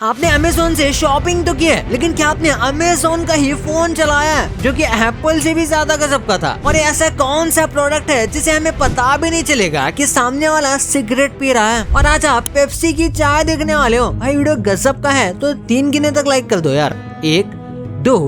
आपने अमेज़न से शॉपिंग तो की है, लेकिन क्या आपने अमेज़न का ही फोन चलाया है जो कि एप्पल से भी ज्यादा गजब का था? और ऐसा कौन सा प्रोडक्ट है जिसे हमें पता भी नहीं चलेगा कि सामने वाला सिगरेट पी रहा है? और आज आप पेप्सी की चाय देखने वाले हो। भाई वीडियो गजब का है तो 3 गिने तक लाइक कर दो यार। 1 2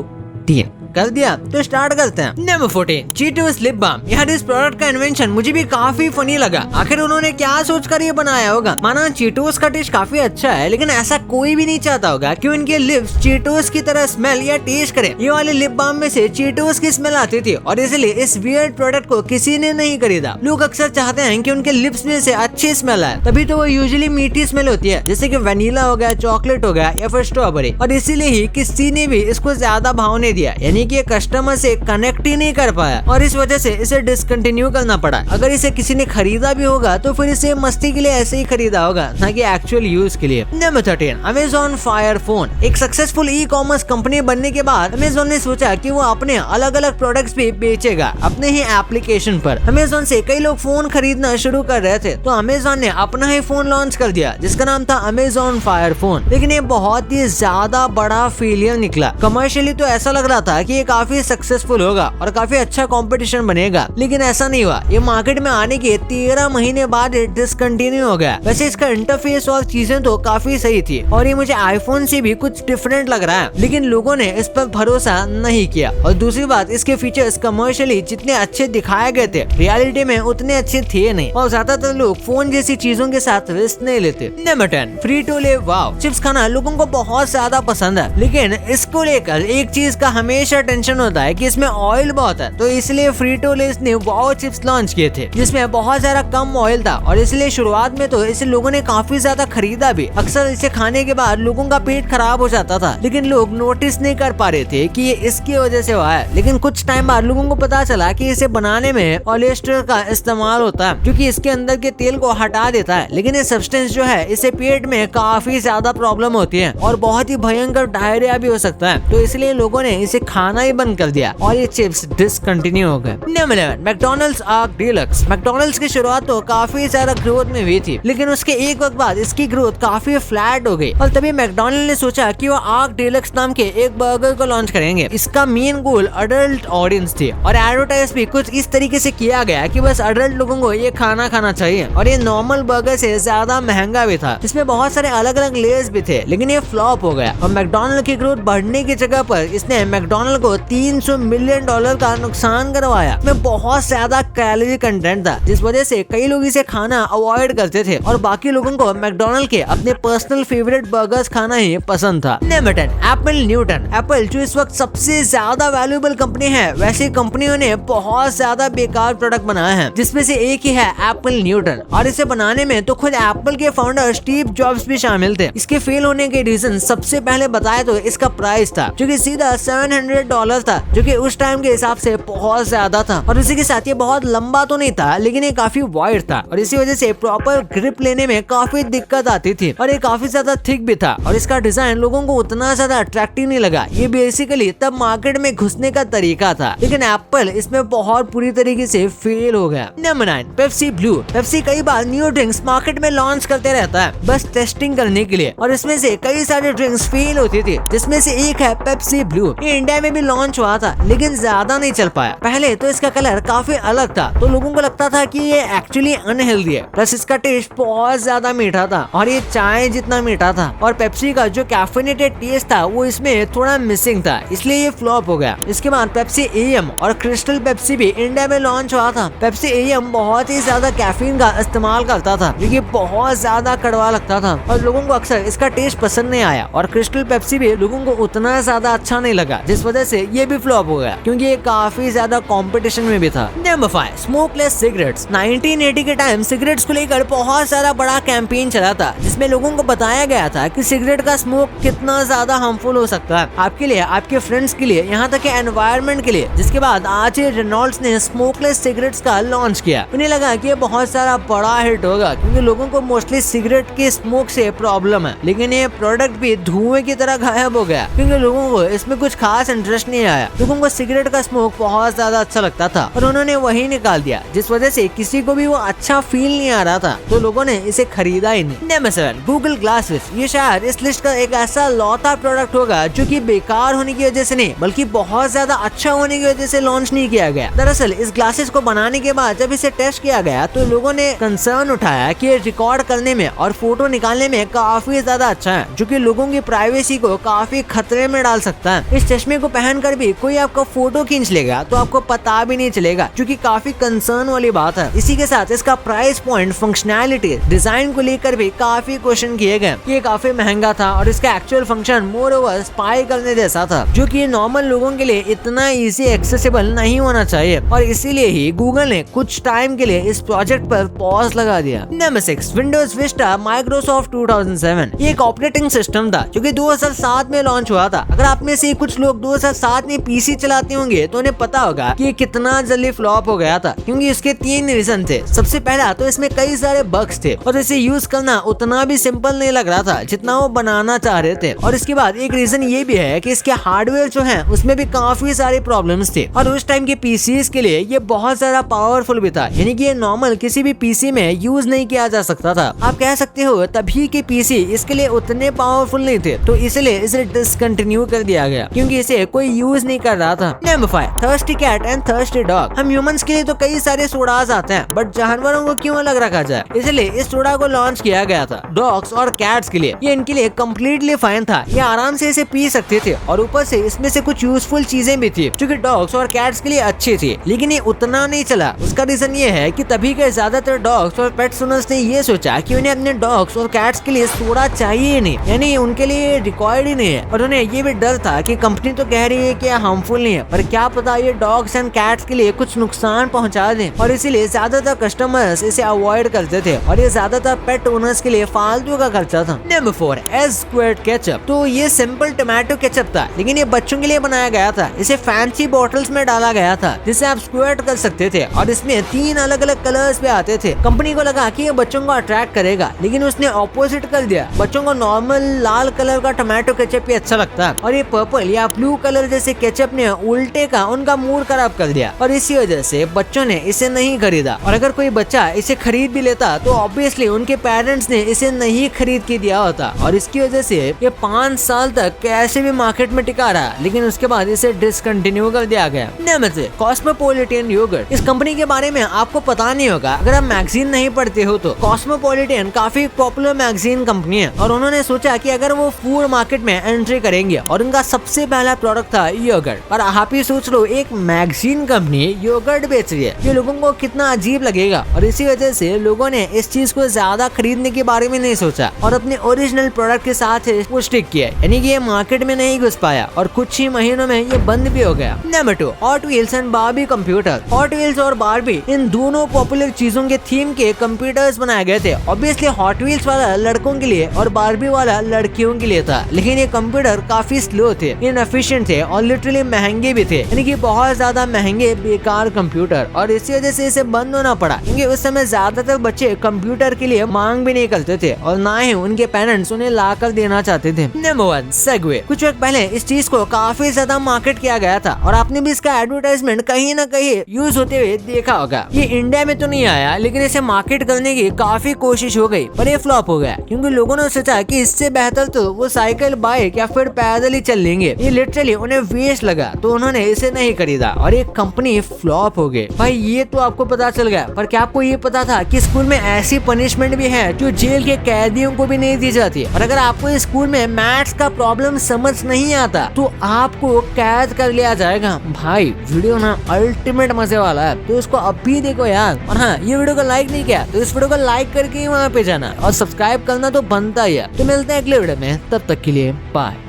3 कर दिया तो स्टार्ट करते हैं। Number 14 Cheetos lip balm. यार इस प्रोडक्ट का इन्वेंशन मुझे भी काफी फनी लगा। आखिर उन्होंने क्या सोचकर ये बनाया होगा? माना चीटोस का टेस्ट काफी अच्छा है, लेकिन ऐसा कोई भी नहीं चाहता होगा कि उनके लिप्स चीटोस की तरह स्मेल या टेस्ट करे। ये वाले लिप बाम में से चीटोस की स्मेल आती थी और इसलिए इस वियर्ड प्रोडक्ट को किसी ने नहीं खरीदा। लोग अक्सर चाहते हैं कि उनके लिप्स में से अच्छी स्मेल आए, तभी तो वो यूजुअली मीठी स्मेल होती है, जैसे कि वनीला हो गया, चॉकलेट हो गया या फिर स्ट्रॉबेरी। और इसीलिए ही किसी ने भी इसको ज्यादा भाव नहीं दिया, यानी कि कस्टमर से कनेक्ट ही नहीं कर पाया और इस वजह से इसे डिसकंटिन्यू करना पड़ा। अगर इसे किसी ने खरीदा भी होगा तो फिर इसे मस्ती के लिए ऐसे ही खरीदा होगा, ना कि एक्चुअल यूज के लिए। Number 13 Amazon fire phone. एक सक्सेसफुल ई कॉमर्स कंपनी बनने के बाद अमेज़न ने सोचा कि वो अपने अलग अलग प्रोडक्ट्स भी बेचेगा अपने ही एप्लीकेशन पर। अमेज़न से कई लोग फोन खरीदना शुरू कर रहे थे, तो अमेज़न ने अपना ही फोन लॉन्च कर दिया जिसका नाम था अमेज़न फायर फोन। लेकिन ये बहुत ही ज्यादा बड़ा फेलियर निकला। कमर्शियली तो ऐसा लग रहा था कि ये काफी सक्सेसफुल होगा और काफी अच्छा कंपटीशन बनेगा, लेकिन ऐसा नहीं हुआ। ये मार्केट में आने के 13 महीने बाद डिसकंटिन्यू हो गया। वैसे इसका इंटरफेस और चीजें तो काफी सही थी और ये मुझे आईफोन से भी कुछ डिफरेंट लग रहा है, लेकिन लोगों ने इस पर भरोसा नहीं किया। और दूसरी बात, इसके फीचर्स कमर्शियली जितने अच्छे दिखाए गए थे, रियलिटी में उतने अच्छे थे नहीं और ज्यादातर लोग फोन जैसी चीजों के साथ रिस्क नहीं लेते। नंबर 10 फ्रीटो-ले वाव। चिप्स खाना लोगों को बहुत ज्यादा पसंद है, लेकिन इसको लेकर एक चीज का हमेशा टेंशन होता है कि इसमें ऑयल बहुत है, तो इसलिए फ्रीटो-ले ने वाव चिप्स लॉन्च किए थे जिसमें बहुत सारा कम ऑयल था और इसलिए शुरुआत में तो इसे लोगों ने काफी ज्यादा खरीदा भी। अक्सर इसे खाने के बाद लोगों का पेट खराब हो जाता था, लेकिन लोग नोटिस नहीं कर पा रहे थे कि ये इसकी वजह से हुआ है। लेकिन कुछ टाइम बाद लोगों को पता चला कि इसे बनाने में पॉलिएस्टर का इस्तेमाल होता है, क्योंकि इसके अंदर के तेल को हटा देता है। लेकिन ये सब्सटेंस जो है, इसे पेट में काफी ज्यादा प्रॉब्लम होती है और बहुत ही भयंकर डायरिया भी हो सकता है, तो इसलिए लोगों ने इसे खाना ही बंद कर दिया और ये चिप्स डिसकंटिन्यू हो गए। Number 11 McDonald's arc deluxe. McDonald's की शुरुआत तो काफी ज्यादा ग्रोथ में हुई थी, लेकिन उसके एक वक्त बाद इसकी ग्रोथ काफी फ्लैट हो गई और तभी मैकडॉनल्ड ने सोचा कि वो आर्क डीलक्स नाम के एक बर्गर को लॉन्च करेंगे। इसका मेन गोल अडल्ट ऑडियंस थी और एडवर्टाइज भी कुछ इस तरीके से किया गया कि बस अडल्ट लोगों को ये खाना चाहिए और ये नॉर्मल बर्गर से ज्यादा महंगा भी था। इसमें बहुत सारे अलग अलग लेयर्स भी थे, लेकिन ये फ्लॉप हो गया और मैकडॉनल्ड की ग्रोथ बढ़ने की जगह पर इसने मैकडॉनल्ड को $300 मिलियन का नुकसान करवाया। इसमें बहुत ज्यादा कैलोरी कंटेंट था, जिस वजह से कई लोग इसे खाना अवॉइड करते थे और बाकी लोगों को मैकडॉनल्ड के अपने पर्सनल फेवरेट बर्गर्स खाना ही पसंद था। Number 10 Apple Newton. एप्पल जो इस वक्त सबसे ज्यादा वैल्यूएबल कंपनी है, वैसे कंपनियों ने बहुत ज्यादा बेकार प्रोडक्ट बनाया है, जिसमें से एक ही है एप्पल न्यूटन। और इसे बनाने में तो खुद एप्पल के फाउंडर स्टीव जॉब्स भी शामिल थे। इसके फेल होने के रीजन सबसे पहले बताया तो इसका प्राइस था, जो कि सीधा $700 था, जो कि उस टाइम के हिसाब से बहुत ज्यादा था। और उसी के साथ ये बहुत लंबा तो नहीं था, लेकिन ये काफी वाइड था और इसी वजह से प्रॉपर ग्रिप लेने में काफी दिक्कत आती थी और ये काफी ज्यादा थिक भी था और इसका डिजाइन लोगों को उतना ज्यादा अट्रैक्टिव नहीं लगा। ये बेसिकली तब मार्केट में घुसने का तरीका था, लेकिन एप्पल इसमें बहुत बुरी तरीके से फेल हो गया। Number 9 Pepsi blue. पेप्सी कई बार न्यू ड्रिंक्स मार्केट में लॉन्च करते रहता है, बस टेस्टिंग करने के लिए, और इसमें से कई सारे ड्रिंक्स फेल होती थी, जिसमें से एक है पेप्सी ब्लू। ये इंडिया में भी लॉन्च हुआ था, लेकिन ज्यादा नहीं चल पाया। पहले तो इसका कलर काफी अलग था, तो लोगों को लगता था कि ये एक्चुअली अनहेल्दी है, प्लस इसका टेस्ट बहुत ज्यादा मीठा था और ये चाय जितना मीठा था और पेप्सी का जो कैफिनेटेड टेस्ट था वो इसमें थोड़ा मिसिंग था, इसलिए ये फ्लॉप हो गया। इसके बाद पेप्सी एएम और क्रिस्टल पेप्सी भी इंडिया में लॉन्च हुआ था। पेप्सी एएम बहुत ही ज्यादा कैफीन का इस्तेमाल करता था, जो कि बहुत ज्यादा कड़वा लगता था और लोगों को अक्सर इसका टेस्ट पसंद नहीं आया, और क्रिस्टल पेप्सी भी लोगों को उतना ज्यादा अच्छा नहीं लगा, जिस वजह से ये भी फ्लॉप हो गया, क्योंकि ये काफी ज्यादा कंपटीशन में भी था। Number 5 smokeless cigarettes. 1980 के टाइम सिगरेट्स को लेकर बहुत सारा बड़ा कैंपेन चला था, जिसमें लोगों को बताया गया था कि सिगरेट का स्मोक कितना ज्यादा हार्मफुल हो सकता है आपके लिए, आपके फ्रेंड्स के लिए, यहाँ तक कि एनवायरनमेंट के लिए। जिसके बाद आज रेनॉल्ड्स ने स्मोकलेस सिगरेट्स का लॉन्च किया। उन्हें लगा कि ये बहुत सारा बड़ा हिट होगा, क्योंकि लोगों को मोस्टली सिगरेट के स्मोक से प्रॉब्लम है, लेकिन ये प्रोडक्ट भी धुएं की तरह गायब हो गया, क्योंकि लोगों को इसमें कुछ खास इंटरेस्ट इंटरेस्ट नहीं आया। लोगों को सिगरेट का स्मोक बहुत ज्यादा अच्छा लगता था और उन्होंने वही निकाल दिया, जिस वजह से किसी को भी वो अच्छा फील नहीं आ रहा था, तो लोगों ने इसे खरीदा ही नहीं। Number 7, Google glasses. ये शायद इस लिस्ट का एक ऐसा लौता प्रोडक्ट होगा जो कि बेकार होने की वजह से नहीं, बल्कि बहुत ज्यादा अच्छा होने की वजह से लॉन्च नहीं किया गया। दरअसल इस ग्लासेस को बनाने के बाद जब इसे टेस्ट किया गया तो लोगों ने कंसर्न उठाया कि ये रिकॉर्ड करने में और फोटो निकालने में काफी ज्यादा अच्छा है, जो कि लोगों की प्राइवेसी को काफी खतरे में डाल सकता है। इस चश्मे को पहनकर भी कोई आपका फोटो खींच लेगा तो आपको पता भी नहीं चलेगा, जो कि काफी कंसर्न वाली बात है। इसी के साथ इसका प्राइस पॉइंट, फंक्शनैलिटी, डिजाइन को लेकर भी काफी क्वेश्चन किए गए। ये काफी महंगा था और इसका actual function more over spy करने जैसा था, जो कि नॉर्मल लोगों के लिए इतना इजी एक्सेसिबल नहीं होना चाहिए, और इसीलिए ही गूगल ने कुछ टाइम के लिए इस प्रोजेक्ट पर पॉज लगा दिया। Number 6, Windows Vista Microsoft 2007। ये एक ऑपरेटिंग सिस्टम था जो कि 2007 में लॉन्च हुआ था। अगर आप में से कुछ लोग 2007 में पीसी चलाते होंगे तो उन्हें पता होगा कि ये कितना जल्दी फ्लॉप हो गया था, क्योंकि इसके 3 रीजन थे। सबसे पहला तो इसमें कई सारे बग्स थे और इसे यूज करना उतना भी सिंपल नहीं लग रहा था जितना वो बनाना चाह रहे थे। और इसके बाद एक रीजन ये भी है कि इसके हार्डवेयर जो है उसमें भी काफी सारे प्रॉब्लम्स थे, और उस टाइम के पीसीज के लिए ये बहुत ज्यादा पावरफुल भी था, यानी कि ये नॉर्मल किसी भी पीसी में यूज नहीं किया जा सकता था। आप कह सकते हो तभी के पीसी इसके लिए उतने पावरफुल नहीं थे, तो इसलिए इसे डिसकंटिन्यू कर दिया गया क्योंकि इसे कोई यूज नहीं कर रहा था। Number 5, thirsty cat and thirsty dog. हम ह्यूमंस के लिए तो कई सारे सोडास आते हैं, बट जानवरों को क्यों अलग रखा जाए, इसलिए इस सोडा को लॉन्च किया गया था डॉग्स और कैट्स के लिए। ये इनके लिए कम्प्लीटली फाइन था, ये आराम से इसे पी सकते थे, और ऊपर से इसमें से कुछ यूजफुल चीजें भी थी जो कि डॉग्स और कैट्स के लिए अच्छी थी, लेकिन ये उतना नहीं चला। उसका रीजन ये है कि तभी के ज्यादातर डॉग्स और पेट ओनर्स ने ये सोचा कि उन्हें अपने डॉग्स और कैट्स के लिए सोडा चाहिए ही नहीं, यानी उनके लिए रिक्वायर्ड ही नहीं है, और उन्हें ये भी डर था कि कंपनी तो कह रही है कि हार्मफुल नहीं है, पर क्या पता ये डॉग्स एंड कैट्स के लिए कुछ नुकसान पहुंचा दें, और इसीलिए ज्यादातर कस्टमर्स इसे अवॉइड करते थे, और ये ज्यादातर पेट ओनर्स के लिए फालतू का खर्चा था। Number 4, S squared ketchup. तो ये सिंपल टोमेटो केचप था, लेकिन ये बच्चों के लिए बनाया गया था। इसे फैंसी बॉटल्स में डाला गया था जिसे आप स्क्वायर्ड कर सकते थे, और इसमें 3 अलग अलग कलर्स पे आते थे। कंपनी को लगा कि ये बच्चों को अट्रैक्ट करेगा, लेकिन उसने ऑपोजिट कर दिया। बच्चों को नॉर्मल लाल कलर का टोमेटो केचप ही अच्छा लगता है, और ये पर्पल या ब्लू कलर जैसे केचप ने उल्टे का उनका मूड खराब कर दिया, और इसी वजह से बच्चों ने इसे नहीं खरीदा। और अगर कोई बच्चा इसे खरीद भी लेता तो ऑब्वियसली उनके पेरेंट्स ने इसे नहीं खरीद के दिया होता, और इसकी वजह से ये 5 साल तक कैसे भी मार्केट में टिका रहा, लेकिन उसके बाद इसे डिसकंटिन्यू कर दिया गया। Number 3, Cosmopolitan yogurt. इस कंपनी के बारे में आपको पता नहीं होगा अगर आप मैगजीन नहीं पढ़ते हो तो। कॉस्मोपॉलिटन काफी पॉपुलर मैगजीन कंपनी है, और उन्होंने सोचा कि अगर वो फूड मार्केट में एंट्री करेंगे, और उनका सबसे पहला प्रोडक्ट था योगर्ट। और आप ही सोच लो, एक मैगजीन कंपनी योगर्ट बेच रही है, ये लोगों को कितना अजीब लगेगा, और इसी वजह से लोगों ने इस चीज को ज्यादा खरीदने के बारे में नहीं सोचा और अपने ओरिजिनल प्रोडक्ट के साथ वो स्टिक किया, यानी कि ये मार्केट में नहीं घुस पाया, और कुछ ही महीनों में ये बंद भी हो गया। Number 2, hot wheels and Barbie computer. Hot wheels और बारबी इन दोनों पॉपुलर चीजों के थीम के कंप्यूटर्स बनाए गए थे। ऑब्वियसली हॉट व्हील्स वाला लड़कों के लिए और बारबी वाला लड़कियों के लिए था, लेकिन ये कंप्यूटर काफी स्लो थे, इनएफिशिएंट थे, और लिटरली महंगे भी थे, यानी कि बहुत ज्यादा महंगे बेकार कंप्यूटर, और इसी वजह से इसे बंद होना पड़ा, क्योंकि उस समय ज्यादातर बच्चे कंप्यूटर के लिए मांग भी नहीं करते थे, और ना ही उनके पेरेंट्स उन्हें ला कर देना चाहते थे। Number 1, Segway. कुछ वक्त पहले इस चीज को काफी ज्यादा मार्केट किया गया था, और आपने भी इसका एडवर्टाइजमेंट कहीं ना कहीं यूज होते हुए देखा होगा। ये इंडिया में तो नहीं आया, लेकिन इसे मार्केट करने की काफी कोशिश हो गई, पर ये फ्लॉप हो गया, क्योंकि लोगों ने सोचा कि इससे बेहतर तो वो साइकिल, बाइक या फिर पैदल ही चल लेंगे। ये लिटरली उन्हें वेस्ट लगा, तो उन्होंने इसे नहीं खरीदा, और एक कंपनी फ्लॉप हो गई। भाई ये तो आपको पता चल गया, पर क्या आपको ये पता था कि स्कूल में ऐसी पनिशमेंट भी है जो जेल के कैदियों को भी नहीं दी जाती। और अगर आपको स्कूल में मैथ्स का प्रॉब्लम समझ नहीं आता तो आपको कैद कर लिया जाएगा। भाई वीडियो ना अल्टीमेट मजे वाला है, तो उसको अभी देखो यार। और हाँ, ये वीडियो को लाइक नहीं किया तो इस वीडियो को लाइक करके ही वहाँ पे जाना, और सब्सक्राइब करना तो बनता ही है। तो मिलते हैं अगले वीडियो में, तब तक के लिए बाय।